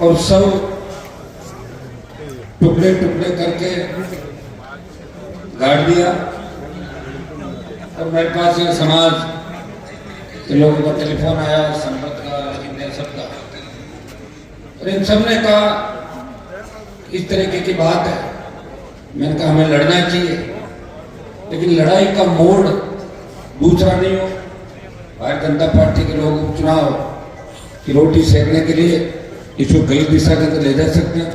और सब टुकड़े टुकड़े करके गाड़ दिया। और मेरे पास ये समाज के लोगों का टेलीफोन आया, संपत का, इन सबका, और इन सब ने कहा इस तरीके की बात है। मैंने कहा हमें लड़ना चाहिए, लेकिन लड़ाई का मोड़ दूसरा नहीं हो। भारतीय जनता पार्टी के लोग उपचुनाव की रोटी सेकने के लिए इसको गलत दिशा के अंदर ले जा सकते हैं।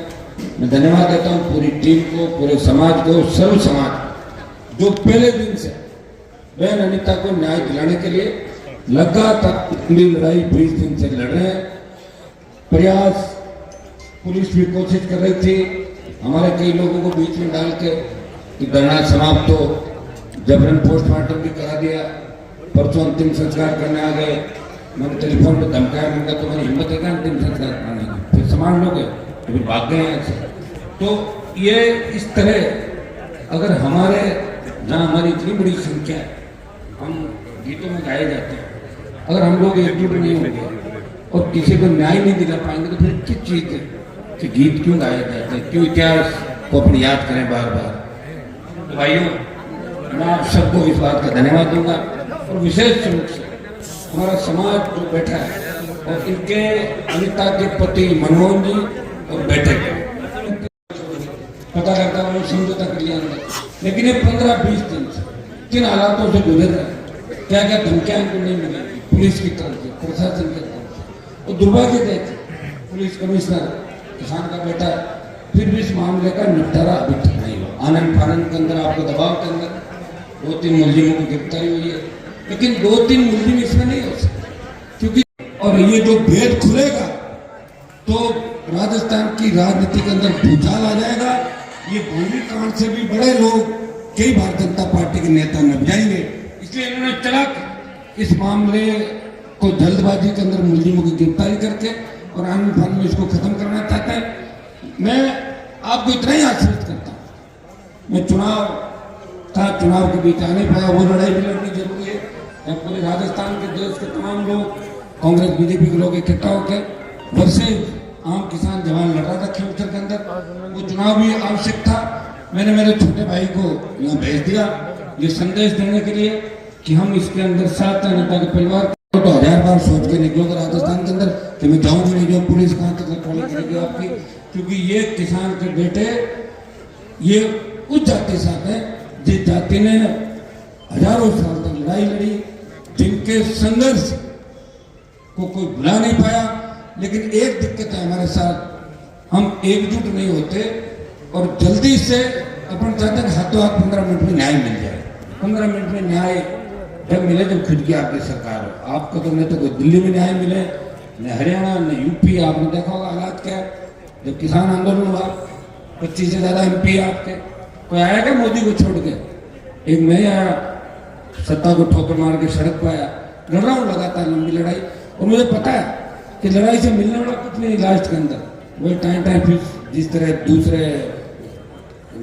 मैं धन्यवाद देता हूँ पूरी टीम को, पूरे समाज को, सर्व समाज जो पहले दिन से बहन अनिता को न्याय दिलाने के लिए लगातार इतनी लड़ाई 20 दिन से लड़ रहे हैं। प्रयास पुलिस भी कोशिश कर रही थी, हमारे कई लोगों को बीच में डाल के कि धरना समाप्त हो, जबरन पोस्टमार्टम भी करा दिया। परसों अंतिम संस्कार करने आ गए, मैंने टेलीफोन पे धमकाया, मैंने कहा तुम्हारी हिम्मत है क्या अंतिम संस्कार कराने की, फिर समान लोग फिर भाग गए हैं। तो ये इस तरह अगर हमारे जहाँ हमारी इतनी बड़ी संख्या है, हम गीतों में गाए जाते हैं, अगर हम लोग एकजुट नहीं होंगे और किसी को न्याय नहीं दिला पाएंगे तो फिर किस चीज़ के गीत क्यों गाए जाते हैं, क्यों इतिहास को अपनी याद करें बार बार। तो भाइयों, मैं आप सबको इस बात का धन्यवाद दूंगा, और विशेष रूप से हमारा समाज जो बैठा है और इनके अनिता के पति मनमोहन जी और बेटे को पता करता है, समझौता कर लिया अंदर। लेकिन ये 15-20 दिन से किन हालातों से गुजर रहे हैं, क्या क्या धमकियां इनको नहीं मिली पुलिस की तरफ से, प्रशासन की तरफ से। और दुर्भाग्य देख पुलिस कमिश्नर किसान का बेटा, फिर भी इस मामले का निपटारा अभी तक नहीं हुआ। आनंद फानंद के अंदर, आपके दबाव के अंदर 2-3 मुलजिमों की गिरफ्तारी हुई है, लेकिन 2-3 मुलजिम इसमें नहीं हो सकते, क्योंकि और ये जो भेद खुलेगा तो राजस्थान की राजनीति के अंदर भूचाल आ जाएगा। ये भूमि कांड से भी बड़े लोग कई भारतीय जनता पार्टी के नेता नप जाएंगे। इसलिए इन्होंने चलक इस मामले को जल्दबाजी के अंदर मुलजिमों की गिरफ्तारी करके और आनंद फानंद में इसको खत्म करना चाहते हैं। मैं आपको इतना ही आश्वस्त करता हूँ, मैं चुनाव के बीच आने पाया, वो लड़ाई भी लड़नी जरूरी है। जब पूरे राजस्थान के देश के तमाम लोग, कांग्रेस बीजेपी के लोग इकट्ठा होकर वर्षे आम किसान जवान लड़ रहा था खेमसर के अंदर, वो चुनाव भी आवश्यक था। मैंने मेरे छोटे भाई को यहाँ भेज दिया ये संदेश देने के लिए कि हम इसके अंदर साथ हैं। नेता के परिवार तो 1000 बार सोच के निकलोगे राजस्थान के अंदर कि मैं जाऊंगा नहीं, जो पुलिस कहाँ तक रखवाली करेगी आपकी, क्योंकि ये किसान के बेटे ये उस जाति के साथ है जिस जाति ने हजारों साल तक लड़ाई लड़ी, जिनके संघर्ष को कोई भुला नहीं पाया। लेकिन एक दिक्कत है हमारे साथ, हम एकजुट नहीं होते और जल्दी से अपन चाहते हैं हाथों हाथ 15 मिनट में न्याय मिल जाए। 15 मिनट में न्याय जब मिले जब खुद की आपकी सरकार हो। आपको तो नहीं तो कोई दिल्ली में न्याय मिले, न हरियाणा न यूपी। आपने देखा होगा हालात क्या है, जब किसान आंदोलन हुआ 25 से ज्यादा MP आपके, कोई आया क्या मोदी को छोड़ के? एक मैं आया, सत्ता को ठोकर मार के सड़क पर आया। लड़ रहा हूँ लगातार लंबी लड़ाई, और मुझे पता है कि लड़ाई से मिलने वाला कुछ नहीं लास्ट के अंदर, वही टाइम फिर जिस तरह दूसरे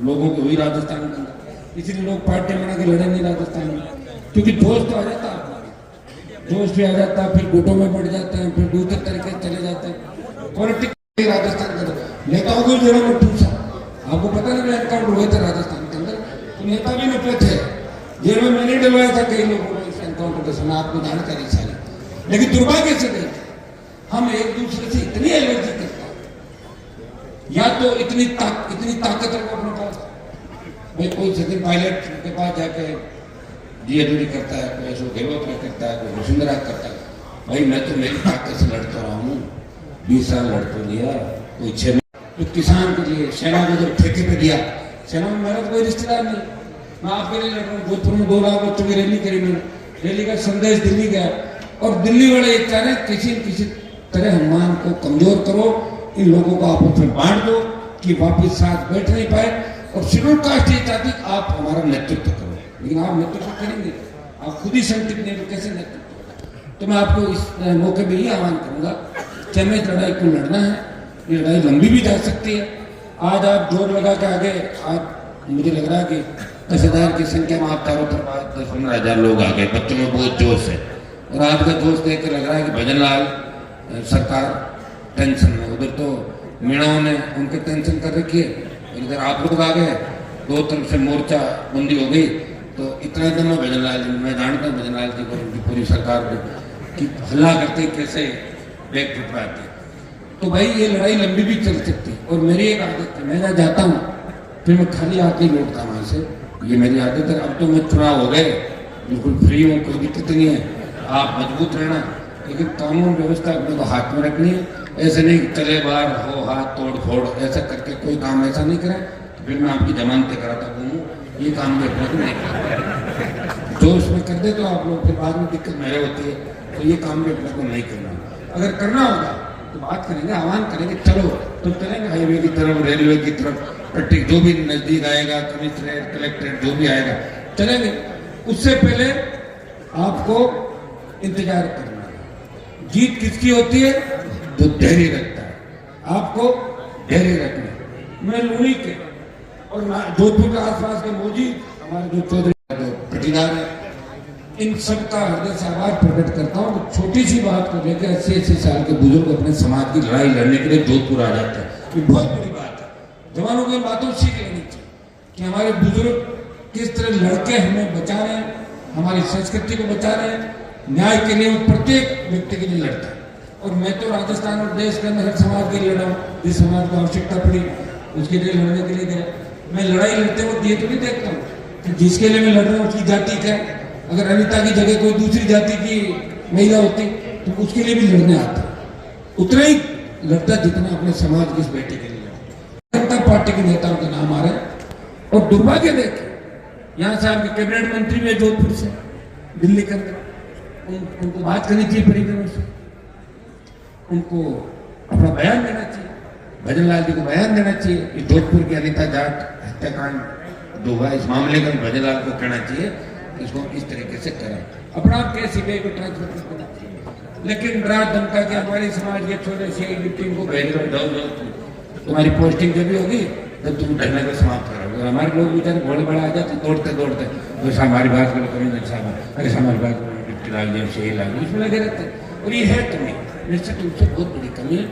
लोगों को हुई राजस्थान के अंदर। इसलिए लोग पार्टी बना के लड़े नहीं राजस्थान में, क्योंकि जोश तो आ जाता है, जोश भी आ जाता है, फिर गुटों में बढ़ जाते हैं, फिर दूसरे तरीके से चले जाते हैं। पॉलिटिक्स राजस्थान के अंदर नेताओं को जोड़ा में टूटा, आपको पता नहीं एनकाउंटर हुए थे राजस्थान के अंदर, तो नेता भी निकले थे जेल में। मैंने डलवाया था कई लोगों को इस एनकाउंटर के समय, आपको जानकारी सारी। लेकिन दुर्भाग्य से नहीं, हम एक दूसरे से इतनी एलर्जी करते हैं, या तो इतनी ताकत है अपने पास। भाई कोई सचिन पायलट के पास जाके DADD करता है, कोई अशोक गहलोत करता है, कोई वसुंधरा करता है। भाई मैं तो मेरी ताकत से लड़ता रहा हूँ, 20 साल लड़ते लिया, कोई 6 तो किसान के लिए सेना को जब ठेके पे दिया, सेना में मेरा कोई रिश्तेदार नहीं, मैं आपके लिए लड़ रहा हूँ। जोधपुर में 2 लाख बच्चों की रैली करी मैंने, रैली का संदेश दिल्ली गया, और दिल्ली वाले ये कह रहे हैं किसी तरह हनुमान को कमजोर करो, इन लोगों को आपस में बांट दो कि वापिस साथ बैठ नहीं पाए। और शेड्यूल कास्ट ये चाहती आप हमारा नेतृत्व करो, लेकिन आप नेतृत्व करेंगे, आप खुद ही संकट नहीं तो कैसे नेतृत्व। तो मैं आपको इस मौके में ही आह्वान करूंगा कि हमें इस लड़ाई को लड़ना है। ये लड़ाई लंबी भी जा सकती है। आज आप जोर लगा के आगे, आज मुझे लग रहा है कि 10,000 की संख्या में आप चारों तरफ 10-15 लोग आ गए, बच्चों में बहुत जोश है। और आज का जोश देख के लग रहा है कि भजन लाल सरकार टेंशन में, उधर तो मीणाओं ने उनके टेंशन कर रखी है, इधर आप लोग आ गए, दो तरफ से मोर्चा बंदी हो गई। तो इतना दिन में भजन लाल जी, मैं जानता हूँ भजन लाल जी को, उनकी पूरी सरकार को कि हल्ला करते कैसे बैग फुटवाते। तो भाई ये लड़ाई लंबी भी चल सकती। और मेरी एक आदत है, मैं जहाँ जाता हूँ फिर मैं खाली आके ही लौटता वहाँ से, ये मेरी आदत है। अब तो मैं चुनाव हो गए, बिल्कुल फ्री हूँ, कोई दिक्कत नहीं है, आप मजबूत रहना, लेकिन कानून व्यवस्था अपने को हाथ में रखनी है। ऐसे नहीं चले बाहर हो हाथ तोड़ फोड़ ऐसा करके कोई काम ऐसा नहीं करें, तो फिर मैं आपकी जमानतें कराता हूँ, ये काम भी अपने को नहीं करना। जो उसमें कर दे तो आप लोग फिर बाद में दिक्कत मेरे होती है, तो ये काम भी अपने को नहीं करना। अगर करना होगा तो बात करेंगे, आह्वान करेंगे, चलो तो चलेंगे हाईवे की तरफ, रेलवे की तरफ, पट्टी जो भी नजदीक आएगा, कमिश्नरेट कलेक्ट्रेट जो भी आएगा चलेंगे। उससे पहले आपको इंतजार करना है। जीत किसकी होती है? जो धैर्य रखता है। आपको धैर्य रखना है। मैं लूणी के और जोधपुर के आसपास के मौजूद हमारे जो चौधरी जो पटीदार है, इन सबका हृदय से आभार प्रकट करता हूँ। छोटी सी बात को लेकर 80-80 साल के बुजुर्ग अपने समाज की लड़ाई लड़ने के लिए जोधपुर आ जाते हैं, ये बहुत बड़ी बात है। जवानों को इन बातों से सीख लेनी चाहिए कि हमारे बुजुर्ग किस तरह लड़के हमें बचा रहे हैं, हमारी संस्कृति को बचा रहे हैं, न्याय के लिए वो प्रत्येक व्यक्ति के लिए लड़ता है। और मैं तो राजस्थान और देश के अंदर हर समाज के लिए लड़ा हूँ, जिस समाज को आवश्यकता पड़ी उसके लिए लड़ने के लिए गया। मैं लड़ाई लड़ते वक्त ये तो नहीं देखता हूँ कि जिसके लिए मैं लड़ रहा हूँ उसकी जाति क्या है। अगर अनिता की जगह कोई दूसरी जाति की महिला होती तो उसके लिए भी लड़ने आता, उतना ही लड़ता जितना अपने समाज की इस बेटे के लिए। जनता पार्टी के नेताओं के नाम आ रहे हैं और दुर्भाग्य देखे यहाँ से आपके कैबिनेट मंत्री भी जोधपुर से दिल्ली के अंदर, उनको बात करनी चाहिए परिजनों से, उनको अपना बयान देना चाहिए, भजन लाल जी को बयान देना चाहिए। इस जोधपुर की अनिता जाट हत्याकांड जो हुआ इस मामले का भजन लाल को कहना चाहिए इसको इस तरीके से करें, अपना आप सीबीआई को ट्रांसफर करना चाहिए। लेकिन रात धमका के हमारे समाज के छोटे से टीम को भेज दो, तुम्हारी पोस्टिंग जब भी होगी जब तुम ढलने को समाप्त करोगे। हमारे लोग बेचारे घोड़े बड़ा आ जाते दौड़ते दौड़ते, वैसे हमारी बात करो कभी साहब, अरे हमारी बात करो डिप्टी लाल जी सही लाल इसमें लगे रहते। और ये है कमी, निश्चित रूप से बहुत बड़ी कमी है।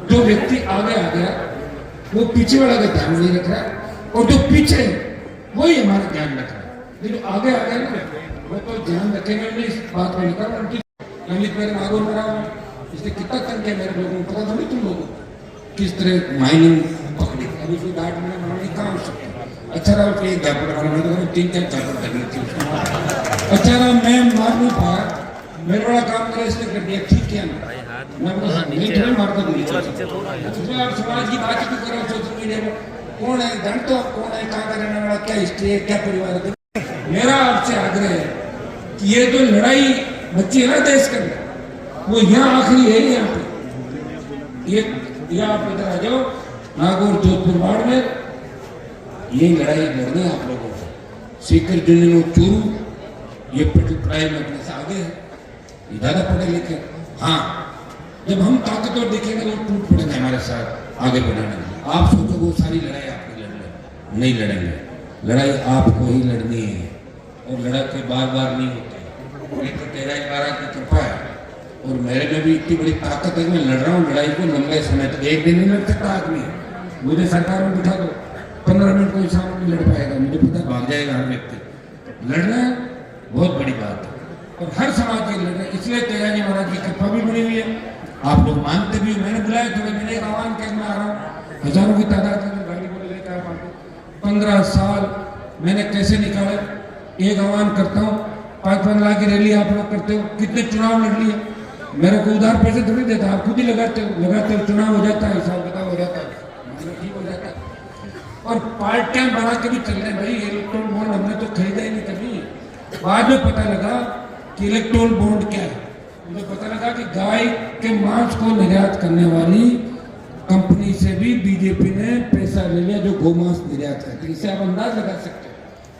जो व्यक्ति आगे आ गया वो पीछे वाला का ध्यान नहीं रख रहा, और जो पीछे वही हमारा ध्यान रख रहा है। जो आगे आ गया ना वो तो ध्यान रखेंगे नहीं, इस बात को लेकर उनकी ललित मेरे नागौर में रहा, इसलिए कितना तंग है मेरे लोगों को पता थोड़ी तुम लोगों को किस तरह माइनिंग पकड़ी। अभी कोई डाट में बनाने कहाँ हो सकता। अच्छा रहा कि एक झापड़ बनाने तो 3-4 झापड़ करनी थी उसको। अच्छा रहा मैं मार नहीं पाया, मेरे बड़ा काम मेरा इसने कर दिया, ठीक किया ना, मैं थोड़ी मारता दूंगी। उसमें आप समाज की बात क्यों करो सोशल मीडिया में? कौन है जानते हो, कौन है, कहाँ का रहने वाला, क्या हिस्ट्री है, क्या परिवार है। मेरा आपसे आग्रह है कि ये जो लड़ाई बच्ची है ना देश के अंदर, वो यहाँ आखिरी है। यहाँ पे ये आप इधर आ जाओ नागौर जोधपुर बाढ़ में, ये लड़ाई लड़नी आप लोगों को। सीकर जिले चूरू ये पढ़ाई में अपने से आगे है, ये ज्यादा पढ़े लिखे। हाँ जब हम ताकतवर दिखेंगे तो टूट पड़ेंगे हमारे साथ आगे बढ़ने में। आप सोचो वो सारी लड़ाई आपकी लड़ने नहीं लड़ेंगे, लड़ाई आपको ही लड़नी है और लड़ाई बार बार नहीं होती। एक तो 13-12 की कृपा है और मेरे में भी इतनी बड़ी ताकत है कि मैं लड़ रहा हूँ लड़ाई को लंबे समय तक। एक दिन नहीं लड़ सकता आदमी, मुझे सरकार में बिठा दो 15 मिनट कोई सामने नहीं लड़ पाएगा, मुझे पता भाग जाएगा हर व्यक्ति। लड़ना बहुत बड़ी बात है और हर समाज के लड़ना, इसलिए तेजाजी महाराज की कृपा भी बनी हुई है। आप लोग मानते भी, मैंने बुलाया तो मैंने एक आह्वान करना आ रहा हूँ, हजारों की तादाद में गाड़ी को लेकर 15 साल मैंने कैसे निकाले। एक आह्वान करता हूँ, 5-5 लाख की रैली आप लोग करते हो, कितने चुनाव लड़ लिए, मेरे को उधार पैसे थोड़ी देता, आप खुद ही लगाते हो, चुनाव हो जाता है, हिसाब किताब हो जाता है, ठीक हो जाता है। और पार्ट टाइम बना के भी चल रहे भाई। इलेक्ट्रोल बॉन्ड हमने तो खरीदा ही नहीं कभी, बाद में पता लगा कि इलेक्ट्रोल बॉन्ड क्या है। मुझे पता लगा कि गाय के मांस को निर्यात करने वाली कंपनी से भी बीजेपी ने पैसा ले लिया जो गोमांस निर्यात करती है। इससे आप अंदाज लगा सकते हो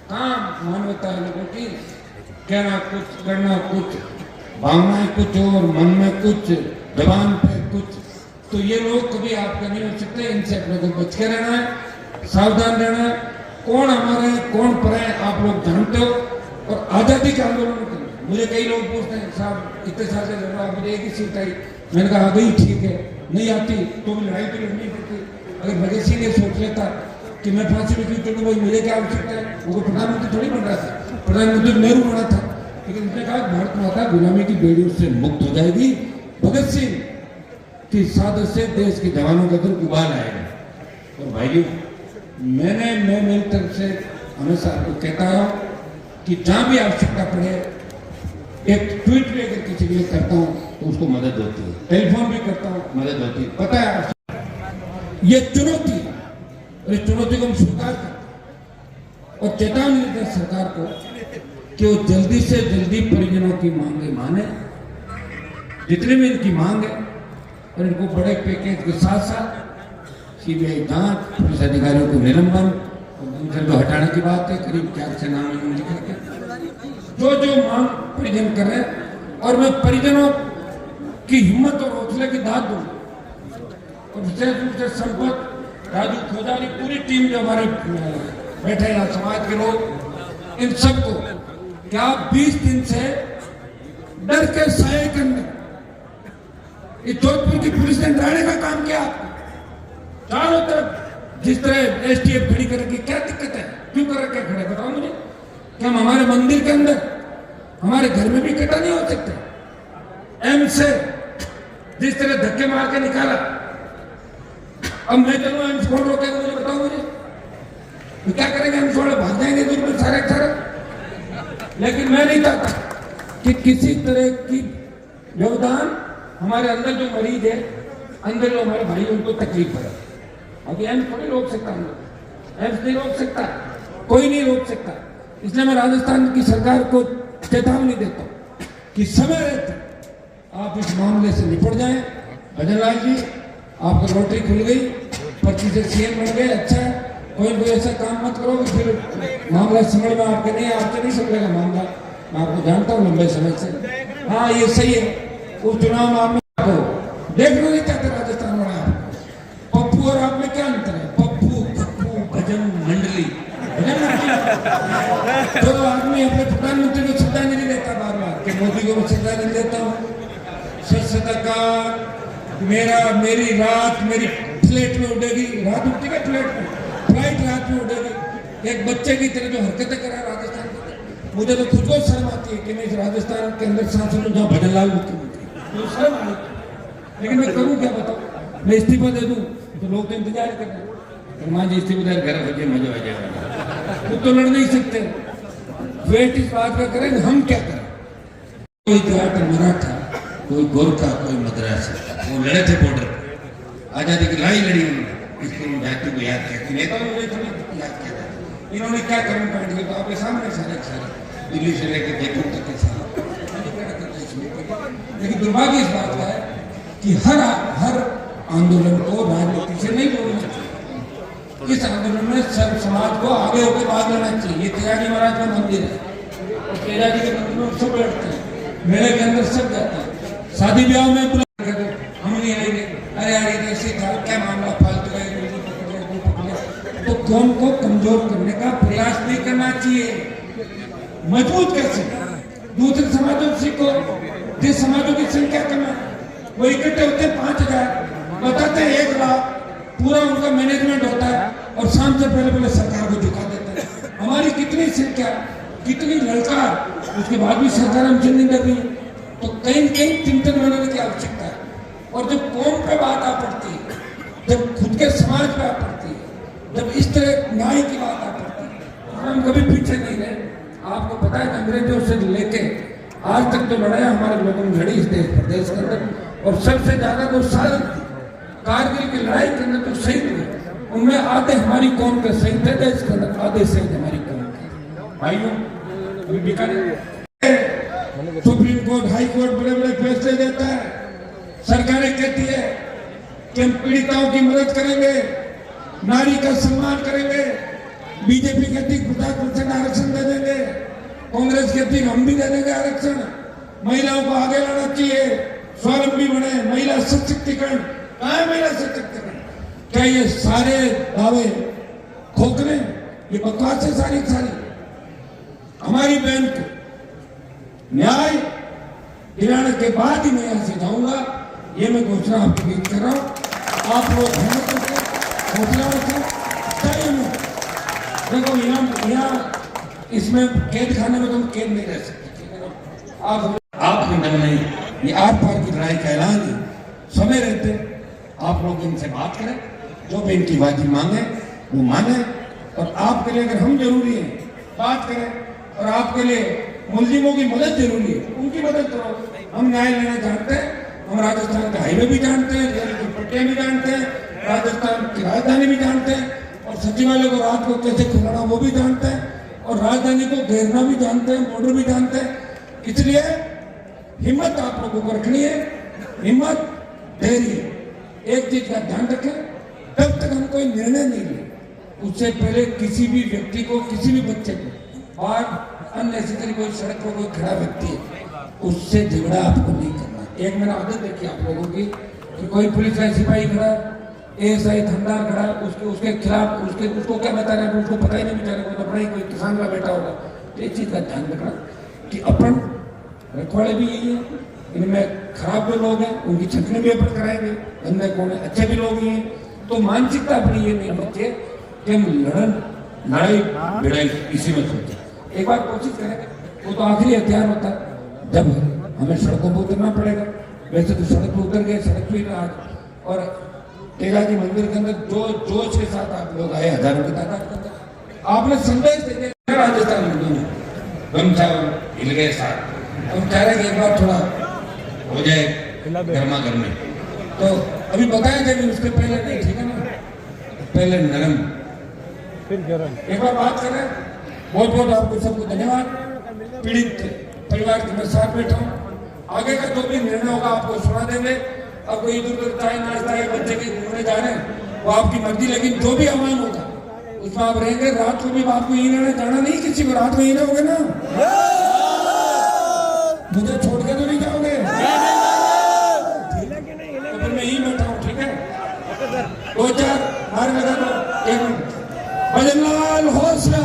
कहाँ मानवता है लोगों की। कहना कुछ, करना कुछ, भावनाएं कुछ और मन में कुछ, जबान पे कुछ। तो ये लोग कभी आपका नहीं हो सकते, इनसे अपने को बच के रहना है, सावधान रहना है। कौन हमारे हैं कौन पर है आप लोग जानते हो। और आजादी के आंदोलन करना। मुझे कई लोग पूछते हैं साहब इतने साल से लड़ रहा, मुझे एक ही सीट आई, मैंने कहा आ गई ठीक है, नहीं आती तो भी लड़ाई तो लड़नी पड़ती। अगर भगत सिंह ये सोच लेता कि मैं फांसी रुकी तो भाई मुझे क्या आवश्यकता है, वो प्रधानमंत्री थोड़ी बन रहा था, प्रधानमंत्री नेहरू बना था। लेकिन उसने कहा भारत माता गुलामी की बेड़ियों से मुक्त हो जाएगी, भगत सिंह की सादत से देश के जवानों का दिल उबाल आएगा। और भाइयों मैं मेरी तरफ से हमेशा आपको कहता हूं कि जहां भी आवश्यकता पड़े एक ट्वीट भी अगर किसी के लिए करता हूं तो उसको मदद होती है, टेलीफोन भी करता हूं मदद होती है। पता है ये चुनौती है और इस चुनौती को हम स्वीकार करते और चेतावनी देते हैं सरकार को कि वो जल्दी से जल्दी परिजनों की मांगे माने, जितने भी इनकी मांग है, और इनको बड़े पैकेज के साथ साथ सीबीआई जांच, पुलिस अधिकारियों को निलंबन और दूसरे को हटाने की बात है। करीब 4 से नाम लिख के जो मांग परिजन कर रहे हैं, और मैं परिजनों की हिम्मत और हौसले की दाद दूंगा। और विशेष रूप से संपत, राजू खोजारी, पूरी टीम जो हमारे बैठे हैं समाज के लोग, इन सबको क्या 20 दिन से डर के साये के अंदर इस जोधपुर की पुलिस ने डराने का काम किया। चारों तरफ जिस तरह एसटीएफ खड़ी करके, क्या दिक्कत है, क्यों कर रखे खड़े, बताओ मुझे। क्या हम हमारे मंदिर के अंदर, हमारे घर में भी इकट्ठा नहीं हो सकते? एम से जिस तरह धक्के मार के निकाला, अब मैं चलूं एम्स खोल रोकेगा, मुझे बताओ मुझे, तो क्या करेंगे? एम्स छोड़ भाग जाएंगे दूर में सारे सारे। लेकिन मैं नहीं चाहता कि किसी तरह की व्यवधान हमारे अंदर जो मरीज है, अंदर जो हमारे भाई, उनको तकलीफ पड़े। अभी एम्स थोड़ी रोक सकता, हम लोग एम्स नहीं रोक सकता, कोई नहीं रोक सकता। इसलिए मैं राजस्थान की सरकार को चेतावनी देता हूं कि समय रहते आप इस मामले से निपट जाएं। भजन लाल जी, आपको लॉटरी खुल गई, 25 से सीएम बन गए, अच्छा है। कोई ऐसा काम मत करो कि फिर मामला समझ में आपके नहीं, आपसे नहीं समझेगा मामला। मैं आपको जानता हूँ लंबे समय से। हाँ ये सही है, उस चुनाव मामले को देखना नहीं चाहते राजस्थान वाला। पप्पू और आप में क्या अंतर है? पप्पू भजन मंडली, तो आदमी अपने प्रधानमंत्री को श्रद्धांजलि देता बार बार कि मोदी को मैं श्रद्धांजलि देता हूँ। सदा मेरी रात मेरी फ्लाइट में उड़ेगी, रात उठती है फ्लाइट में, फ्लाइट रात में उड़ेगी। एक बच्चे की तरह जो हरकतें कर रहा है राजस्थान में, मुझे तो खुद को शर्म आती है कि मैं इस राजस्थान के अंदर सांसद हूँ जहाँ भजन लाल मुख्यमंत्री, तो शर्म आई। लेकिन मैं करूँ क्या बताऊँ? मैं इस्तीफा दे दूँ तो लोग तो इंतजार कर रहे हैं, माँ जी इस्तीफा दे, घर बजे मजा आ जाएगा। खुद तो लड़ नहीं सकते, वेट इस बात का करें हम क्या करें। कोई जाट, मराठा, कोई गोरखा, कोई मद्रासी, वो लड़े थे बॉर्डर पर, आजादी की लड़ाई लड़ी उन्होंने। इसको जाति को याद किया, नेताओं ने थोड़ी याद किया था। इन्होंने क्या कर्म कांड किया, तो आपके सामने सारे दिल्ली से लेकर जयपुर तक के साथ। लेकिन दुर्भाग्य इस बात का है कि हर आंदोलन को राजनीति से नहीं जोड़ना चाहिए। इस आंदोलन में सब समाज को आगे होकर भाग लेना चाहिए। ये तेजाजी महाराज का मंदिर है, और तेजाजी के मंदिर में सब बैठते हैं, मेले के अंदर सब जाते हैं। शादी ब्याह में हम नहीं आएंगे, अरे यार ये ऐसे था, क्या मामला फालतू है, तो कौम को कमजोर करने का प्रयास नहीं करना चाहिए। मजबूत कैसे? दूसरे समाजों से सीखो, जिस समाजों की संख्या कम है वो इकट्ठे होते हैं 5000, बताते हैं 1 लाख, पूरा उनका मैनेजमेंट होता है और शाम से पहले सरकार को झुका देते हैं। हमारी कितनी संख्या, कितनी ललकार, उसके बाद भी सरकार हमसे नहीं कर रही है। तो कहीं कहीं चिंतन बनाने की आवश्यकता है। और जब कौम पे बात आ पड़ती है, जब खुद के समाज पे आ पड़ती है, जब इस तरह न्याय की बात आ पड़ती है, हम कभी पीछे नहीं रहे। आपको पता है अंग्रेजों से लेके आज तक तो लड़ाई हमारे लोगों ने लड़ी इस देश प्रदेश के अंदर, और सबसे ज्यादा तो शहीद कारगिल की लड़ाई के अंदर तो शहीद हुए, उनमें आधे हमारी कौम के शहीद थे, देश के अंदर आधे शहीद हमारी कौम के। भाइयों सुप्रीम कोर्ट, हाई कोर्ट बड़े बड़े फैसले देता है, सरकारें कहती है कि हम पीड़िताओं की मदद करेंगे, नारी का सम्मान करेंगे। बीजेपी कहती 50% आरक्षण दे देंगे, कांग्रेस कहती हम भी दे देंगे आरक्षण। महिलाओं को आगे लाना चाहिए, स्वावलंबी बने, महिला सशक्तिकरण। कहाँ है महिला सशक्तिकरण? क्या ये सारे दावे खोखले, ये बकवास है सारी सारी? हमारी बहन को न्याय दिलाने के बाद ही मैं यहां से जाऊंगा। ये मैं घोषणा आपके बीच कर रहा हूँ। आप लोग हिम्मत करके हौसला रखें। चाहिए में देखो यहाँ इसमें कैद खाने में तुम कैद नहीं रह सकते। आप निधन नहीं, ये आर पार की लड़ाई का ऐलान है। समय रहते आप लोग इनसे बात करें, जो भी इनकी बाजी मांगे वो माने, और आपके लिए अगर हम जरूरी है बात करें, और आपके लिए मुलजिमों की मदद जरूरी है, उनकी मदद करो। हम न्याय लेना जानते हैं, हम राजस्थान का हाईवे भी जानते हैं, रेल की पट्टियां भी जानते हैं, राजस्थान की राजधानी भी जानते हैं, और सचिवालय को रात को कैसे खुलाना वो भी जानते हैं, और राजधानी को घेरना भी जानते हैं, बॉर्डर भी जानते हैं। इसलिए हिम्मत आप लोगों को रखनी है, हिम्मत धैर्य। एक चीज का ध्यान रखें, तब तक हम कोई निर्णय नहीं ले, उससे पहले किसी भी व्यक्ति को, किसी भी बच्चे को, और अननेसेसरी कोई सड़क पर कोई खड़ा व्यक्ति है उससे झगड़ा आपको नहीं करना। एक मैंने आदत देखी आप लोगों की कि कोई पुलिस का सिपाही खड़ा, एएसआई थानेदार खड़ा, उसके खिलाफ उसको क्या बता रहे हैं, उसको पता ही नहीं बेचारे को, तो बड़ा ही कोई किसान का बेटा होगा। तो इस चीज का ध्यान रखना कि अपन रखवाड़े भी यही है, इनमें खराब भी लोग हैं, उनकी छटनी भी अपन कराएंगे, गंदे कौन है, अच्छे भी लोग ही हैं। तो मानसिकता अपनी ये नहीं बच्चे कि हम लड़ाई भिड़ाई इसी में सोचे। एक बार कोशिश करें, वो तो आखिरी हथियार होता है जब हमें सड़कों पर उतरना पड़ेगा। वैसे तो सड़क पर उतर गए, सड़क पे आज, और टेगा जी मंदिर के अंदर जो जोश के साथ आप लोग आए, हजारों की तादाद के अंदर, आपने संदेश दे दिया राजस्थान में गमछा हिल गए साथ। हम चाह रहे कि एक बार थोड़ा हो जाए गर्मा गर्मी, तो अभी बताया जाए, उसके पहले नहीं, ठीक है ना, पहले नरम फिर गरम। एक बार बात करें। बहुत बहुत आपको सबको धन्यवाद। पीड़ित परिवार के मैं साथ बैठा हूँ, आगे का जो भी निर्णय होगा आपको सुना देंगे। अब कोई इधर उधर चाय नाश्ता या बच्चे के घूमने जा रहे हैं वो आपकी मर्जी, लेकिन जो भी आह्वान होगा उसमें आप रहेंगे। रात को भी आपको यही रहना, जाना नहीं किसी को, रात को यही रहोगे ना, मुझे छोड़ के तो नहीं जाओगे, तो फिर मैं यही बैठा हूँ, ठीक है। 2 4 मार लगा दो, 1 मिनट। भजन लाल हौसला